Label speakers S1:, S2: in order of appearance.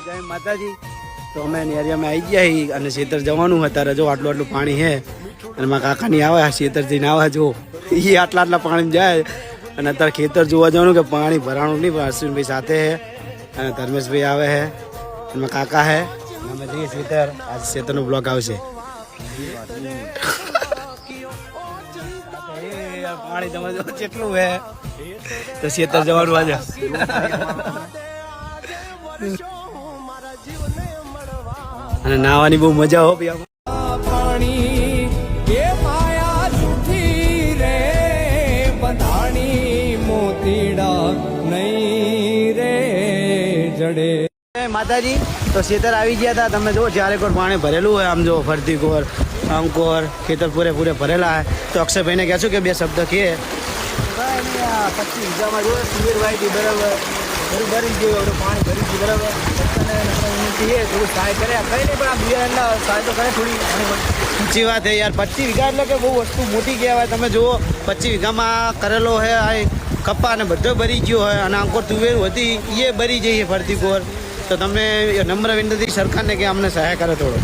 S1: જય માતાજી। તો અમે એરિયામાં આવી ગયા છીએ અને ખેતર જવાનું અત્યારે જો આટલું આટલું પાણી છે અને મારા કાકાની આવે ખેતર જઈને આવે જો એ આટલા આટલા પાણી જાય અને અત્યારે ખેતર જોવા જવાનું કે પાણી ભરાણું નહીં પણ અશ્વિનભાઈ સાથે છે અને ધર્મેશભાઈ આવે છે અને મારા કાકા છે અમે જઈએ ખેતર આજે ખેતરનો બ્લોગ આવશે। પાણી તમે જો કેટલું હે તો ખેતર જવાનું આજે અને નાવાની બહુ મજા હો
S2: પાણી કે માયા જૂઠી રે બંધાણી મોતીડા નહીં રે જડે।
S1: માતાજી તો ખેતર આવી ગયા હતા તમે જો ચારે કોર પાણી ભરેલું હોય આમ જો ફરતી કોર અંકોર ખેતર પૂરે ભરેલા હોય તો અક્ષયભાઈને કહેશું કે બે શબ્દ કહે 25 વીઘામાં જો તુવેર વાવી બરાબર ભરી ગયું પાણી ભરી ગયું બરાબર થોડું સહાય કરે કઈ નહીં પણ આ બિયારણના સહાય તો કરે થોડી ઊંચી વાત છે યાર 25 વીઘા એટલે કે બહુ વસ્તુ મોટી કહેવાય। તમે જુઓ 25 વીઘામાં કરેલો હે આ કપ્પા અને બધો ભરી ગયો હોય અને અંકોર તુવેર હતી એ ભરી જઈએ ફરતી કોર તો તમે નમ્ર વિનંતી સરકારને કે અમને સહાય કરે થોડો।